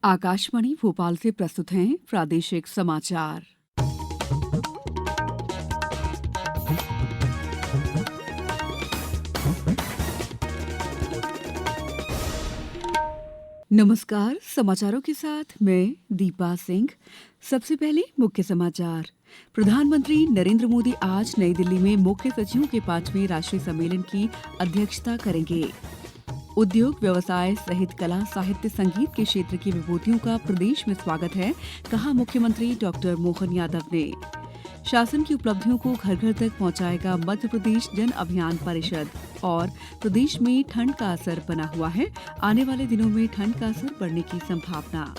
आकाशवाणी भोपाल से प्रस्तुत हैं प्रादेशिक समाचार। नमस्कार, समाचारों के साथ मैं दीपा सिंह। सबसे पहले मुख्य समाचार। प्रधानमंत्री नरेंद्र मोदी आज नई दिल्ली में मुख्य सचिवों के 5वें राष्ट्रीय सम्मेलन की अध्यक्षता करेंगे। उद्योग व्यवसाय सहित कला साहित्य संगीत के क्षेत्र की विभूतियों का प्रदेश में स्वागत है, कहा मुख्यमंत्री डॉक्टर मोहन यादव ने। शासन की उपलब्धियों को घर घर तक पहुंचाएगा मध्य प्रदेश जन अभियान परिषद। और प्रदेश में ठंड का असर बना हुआ है, आने वाले दिनों में ठंड का असर बढ़ने की संभावना।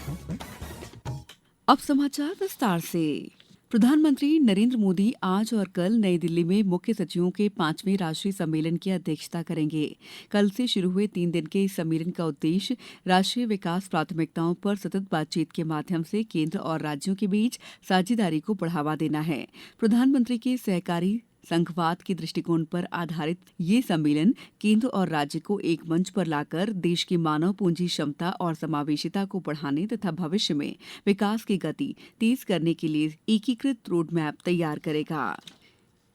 अब समाचार विस्तार से। प्रधानमंत्री नरेंद्र मोदी आज और कल नई दिल्ली में मुख्य सचिवों के 5वें राष्ट्रीय सम्मेलन की अध्यक्षता करेंगे। कल से शुरू हुए 3 दिन के इस सम्मेलन का उद्देश्य राष्ट्रीय विकास प्राथमिकताओं पर सतत बातचीत के माध्यम से केंद्र और राज्यों के बीच साझेदारी को बढ़ावा देना है। प्रधानमंत्री के सहकारी संघवाद के दृष्टिकोण पर आधारित ये सम्मेलन केंद्र और राज्य को एक मंच पर लाकर देश की मानव पूंजी क्षमता और समावेशिता को बढ़ाने तथा भविष्य में विकास की गति तेज करने के लिए एकीकृत रोडमैप तैयार करेगा।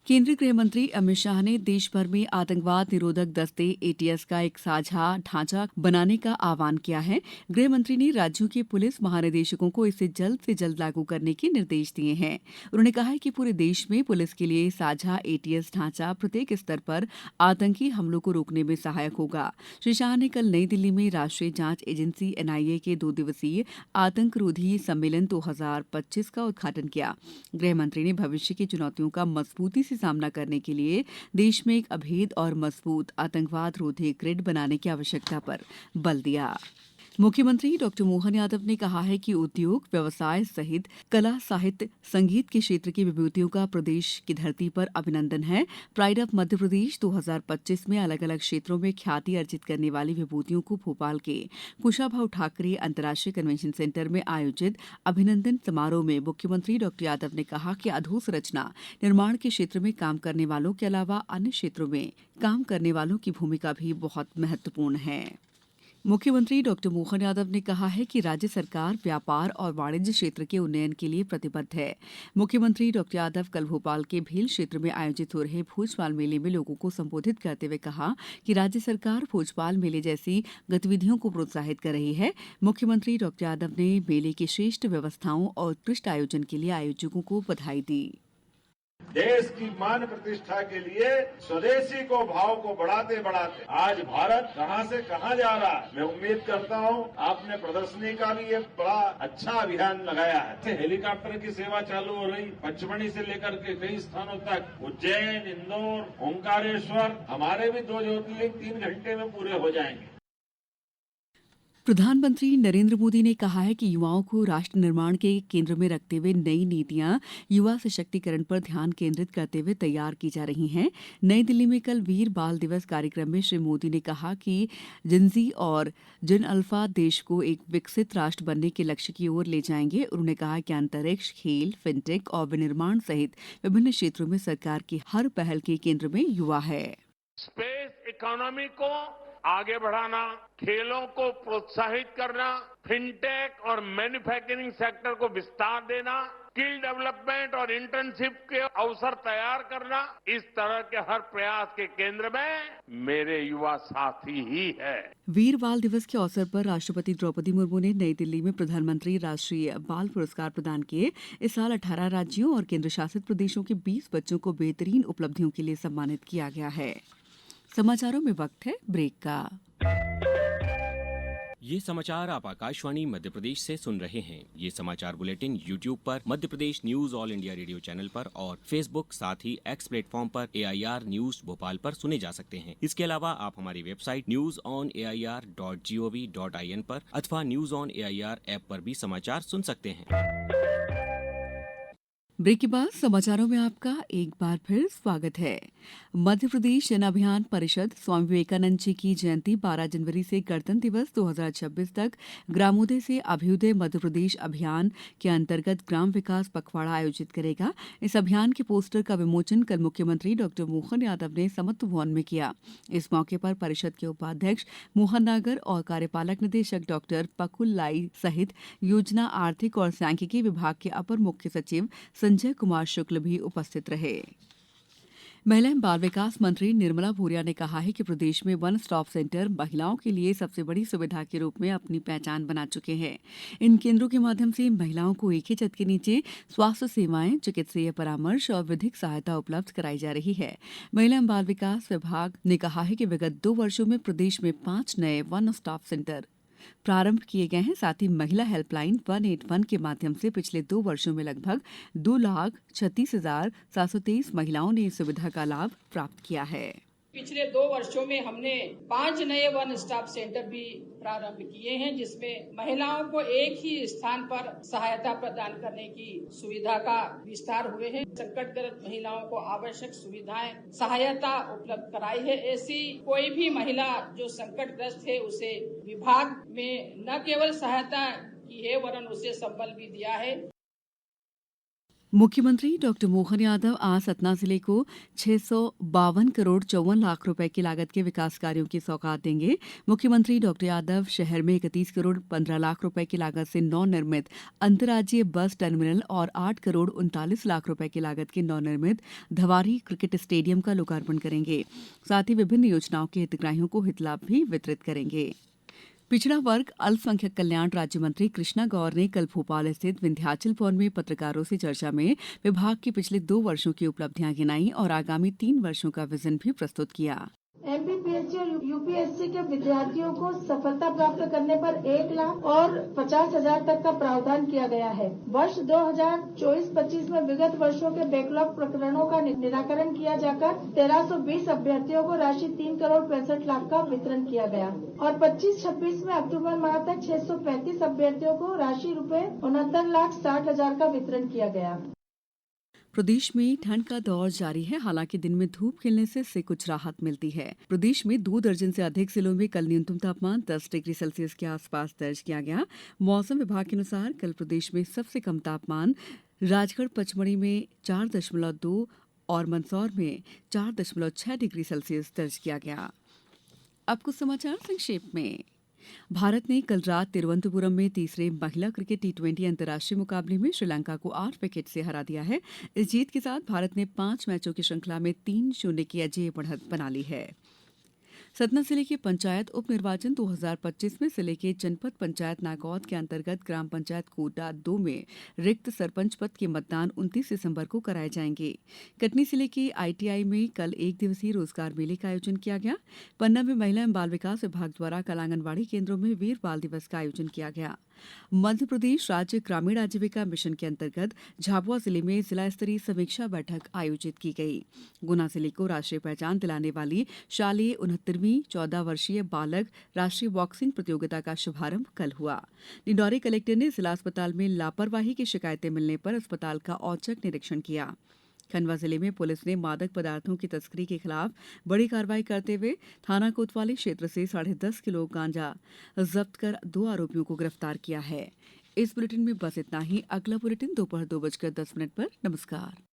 केंद्रीय गृह मंत्री अमित शाह ने देश भर में आतंकवाद निरोधक दस्ते एटीएस का एक साझा ढांचा बनाने का आह्वान किया है। गृह मंत्री ने राज्यों के पुलिस महानिदेशकों को इसे जल्द से जल्द लागू करने के निर्देश दिए हैं। उन्होंने कहा है कि पूरे देश में पुलिस के लिए साझा एटीएस ढांचा प्रत्येक स्तर पर आतंकी हमलों को रोकने में सहायक होगा। श्री शाह ने कल नई दिल्ली में राष्ट्रीय जांच एजेंसी एनआईए के 2 दिवसीय आतंकरोधी सम्मेलन 2025 का उद्घाटन किया। गृह मंत्री ने भविष्य की चुनौतियों का मजबूती से सामना करने के लिए देश में एक अभेद और मजबूत आतंकवाद रोधी ग्रिड बनाने की आवश्यकता पर बल दिया। मुख्यमंत्री डॉक्टर मोहन यादव ने कहा है कि उद्योग व्यवसाय सहित कला साहित्य संगीत के क्षेत्र की विभूतियों का प्रदेश की धरती पर अभिनंदन है। प्राइड ऑफ मध्य प्रदेश 2025 में अलग अलग क्षेत्रों में ख्याति अर्जित करने वाली विभूतियों को भोपाल के कुशाभाऊ ठाकरे अंतर्राष्ट्रीय कन्वेंशन सेंटर में आयोजित अभिनंदन समारोह में मुख्यमंत्री डॉक्टर यादव ने कहा कि अधोसंरचना निर्माण के क्षेत्र में काम करने वालों के अलावा अन्य क्षेत्रों में काम करने वालों की भूमिका भी बहुत महत्वपूर्ण है। मुख्यमंत्री डॉक्टर मोहन यादव ने कहा है कि राज्य सरकार व्यापार और वाणिज्य क्षेत्र के उन्नयन के लिए प्रतिबद्ध है। मुख्यमंत्री डॉक्टर यादव कल भोपाल के भेल क्षेत्र में आयोजित हो रहे भोजपाल मेले में लोगों को संबोधित करते हुए कहा कि राज्य सरकार भोजपाल मेले जैसी गतिविधियों को प्रोत्साहित कर रही है। मुख्यमंत्री डॉक्टर यादव ने मेले की श्रेष्ठ व्यवस्थाओं और उत्कृष्ट आयोजन के लिए आयोजकों को बधाई दी। देश की मान प्रतिष्ठा के लिए स्वदेशी को भाव को बढ़ाते बढ़ाते आज भारत कहां से कहां जा रहा है। मैं उम्मीद करता हूं आपने प्रदर्शनी का भी एक बड़ा अच्छा अभियान लगाया है। हेलीकॉप्टर की सेवा चालू हो रही, पचमढ़ी से लेकर के कई स्थानों तक, उज्जैन, इंदौर, ओंकारेश्वर, हमारे भी 2 ज्योतिर्लिंग 3 घंटे में पूरे हो जाएंगे। प्रधानमंत्री नरेंद्र मोदी ने कहा है कि युवाओं को राष्ट्र निर्माण के केंद्र में रखते हुए नई नीतियां युवा सशक्तिकरण पर ध्यान केंद्रित करते हुए तैयार की जा रही हैं। नई दिल्ली में कल वीर बाल दिवस कार्यक्रम में श्री मोदी ने कहा कि जिनजी और जिन अल्फा देश को एक विकसित राष्ट्र बनने के लक्ष्य की ओर ले जाएंगे। उन्होंने कहा कि अंतरिक्ष, खेल, फिनटेक और विनिर्माण सहित विभिन्न क्षेत्रों में सरकार की हर पहल के केंद्र में युवा है। स्पेस इकोनॉमी को आगे बढ़ाना, खेलों को प्रोत्साहित करना, फिनटेक और मैन्युफैक्चरिंग सेक्टर को विस्तार देना, स्किल डेवलपमेंट और इंटर्नशिप के अवसर तैयार करना, इस तरह के हर प्रयास के केंद्र में मेरे युवा साथी ही है। वीर बाल दिवस के अवसर पर राष्ट्रपति द्रौपदी मुर्मू ने नई दिल्ली में प्रधानमंत्री राष्ट्रीय बाल पुरस्कार प्रदान किए। इस साल 18 राज्यों और केंद्र शासित प्रदेशों के 20 बच्चों को बेहतरीन उपलब्धियों के लिए सम्मानित किया गया है। समाचारों में वक्त है ब्रेक का। ये समाचार आप आकाशवाणी मध्य प्रदेश से सुन रहे हैं। ये समाचार बुलेटिन YouTube पर Madhya Pradesh news all India radio channel पर और Facebook साथ ही X प्लेटफॉर्म पर AIR न्यूज भोपाल पर सुने जा सकते हैं। इसके अलावा आप हमारी वेबसाइट newsonair.gov.in पर अथवा न्यूज ऑन AIR ऐप पर भी समाचार सुन सकते हैं। ब्रेक के बाद समाचारों में आपका एक बार फिर स्वागत है। मध्य प्रदेश जन अभियान परिषद स्वामी विवेकानंद जी की जयंती 12 जनवरी से गणतंत्र दिवस 2026 तक ग्रामोदय से अभ्युदय मध्य प्रदेश अभियान के अंतर्गत ग्राम विकास पखवाड़ा आयोजित करेगा। इस अभियान के पोस्टर का विमोचन कल मुख्यमंत्री डॉ मोहन यादव ने समत्व भवन में किया। इस मौके पर परिषद के उपाध्यक्ष मोहन नागर और कार्यपालक निदेशक डॉ पकुल लाई सहित योजना, आर्थिक और सांख्यिकी विभाग के अपर मुख्य सचिव संजय कुमार शुक्ल भी उपस्थित रहे। महिला एवं बाल विकास मंत्री निर्मला भूरिया ने कहा है कि प्रदेश में वन स्टॉप सेंटर महिलाओं के लिए सबसे बड़ी सुविधा के रूप में अपनी पहचान बना चुके हैं। इन केंद्रों के माध्यम से महिलाओं को एक ही छत के नीचे स्वास्थ्य सेवाएं, चिकित्सीय परामर्श और विधिक सहायता उपलब्ध कराई जा रही है। महिला एवं बाल विकास विभाग ने कहा है कि विगत 2 वर्षों में प्रदेश में 5 नए वन स्टॉप सेंटर प्रारंभ किए गए हैं। साथ ही महिला हेल्पलाइन 181 के माध्यम से पिछले 2 वर्षों में लगभग 2,36,723 महिलाओं ने इस सुविधा का लाभ प्राप्त किया है। पिछले 2 वर्षों में हमने 5 नए वन स्टॉप सेंटर भी प्रारंभ किए हैं, जिसमें महिलाओं को एक ही स्थान पर सहायता प्रदान करने की सुविधा का विस्तार हुए हैं। संकटग्रस्त महिलाओं को आवश्यक सुविधाएं, सहायता उपलब्ध कराई है। ऐसी कोई भी महिला जो संकटग्रस्त है, उसे विभाग में न केवल सहायता की है वरन उसे संबल भी दिया है। मुख्यमंत्री डॉ मोहन यादव आज सतना जिले को 652 करोड़ 54 लाख रुपए की लागत के विकास कार्यों की सौगात देंगे। मुख्यमंत्री डॉ यादव शहर में 31 करोड़ 15 लाख रुपए की लागत से नवनिर्मित अंतर्राज्यीय बस टर्मिनल और 8 करोड़ 39 लाख रुपए की लागत के नवनिर्मित धवारी क्रिकेट स्टेडियम का लोकार्पण करेंगे। साथ ही विभिन्न योजनाओं के हितग्राहियों को हितलाभ भी वितरित करेंगे। पिछड़ा वर्ग अल्पसंख्यक कल्याण राज्य मंत्री कृष्णा गौर ने कल भोपाल स्थित विंध्याचल भवन में पत्रकारों से चर्चा में विभाग की पिछले 2 वर्षों की उपलब्धियां गिनाई और आगामी 3 वर्षों का विजन भी प्रस्तुत किया। एमपीपीएससी और यूपीएससी के विद्यार्थियों को सफलता प्राप्त करने पर 1 लाख और 50,000 तक का प्रावधान किया गया है। वर्ष 2024-25 में विगत वर्षों के बैकलॉग प्रकरणों का निराकरण किया जाकर 1320 अभ्यर्थियों को राशि 3 करोड़ 65 लाख का वितरण किया गया और 25-26 में अक्टूबर माह तक 635 अभ्यर्थियों को राशि रुपए 69,60,000 का वितरण किया गया। प्रदेश में ठंड का दौर जारी है। हालांकि दिन में धूप खिलने से इससे कुछ राहत मिलती है। प्रदेश में 2 दर्जन से अधिक जिलों में कल न्यूनतम तापमान 10 डिग्री सेल्सियस के आसपास दर्ज किया गया। मौसम विभाग के अनुसार कल प्रदेश में सबसे कम तापमान राजगढ़ पचमढ़ी में 4.2 और मंदसौर में 4.6 डिग्री सेल्सियस दर्ज किया गया। अब कुछ समाचार संक्षेप में। भारत ने कल रात तिरुवनंतपुरम में तीसरे महिला क्रिकेट T20 अंतर्राष्ट्रीय मुकाबले में श्रीलंका को 8 विकेट से हरा दिया है। इस जीत के साथ भारत ने 5 मैचों की श्रृंखला में 3-0 की अजेय बढ़त बना ली है। सतना जिले के पंचायत उप निर्वाचन 2025 में जिले के जनपद पंचायत नागौद के अंतर्गत ग्राम पंचायत कोटा 2 में रिक्त सरपंच पद के मतदान 29 दिसंबर को कराए जाएंगे। कटनी जिले के ITI में कल 1 दिवसीय रोजगार मेले का आयोजन किया गया। पन्ना में महिला एवं बाल विकास विभाग द्वारा कल आंगनबाड़ी केंद्रों में वीर बाल दिवस का आयोजन किया गया। मध्य प्रदेश राज्य ग्रामीण आजीविका मिशन के अंतर्गत झाबुआ जिले में जिला स्तरीय समीक्षा बैठक आयोजित की गई। गुना जिले को राष्ट्रीय पहचान दिलाने वाली शालेय 69वीं 14 वर्षीय बालक राष्ट्रीय बॉक्सिंग प्रतियोगिता का शुभारंभ कल हुआ। डिंडौरी कलेक्टर ने जिला अस्पताल में लापरवाही की शिकायतें मिलने पर अस्पताल का औचक निरीक्षण किया। खंडवा जिले में पुलिस ने मादक पदार्थों की तस्करी के खिलाफ बड़ी कार्रवाई करते हुए थाना कोतवाली क्षेत्र से 10.5 किलो गांजा जब्त कर 2 आरोपियों को गिरफ्तार किया है। इस बुलेटिन में बस इतना ही। अगला बुलेटिन दोपहर 2:10 पर। नमस्कार।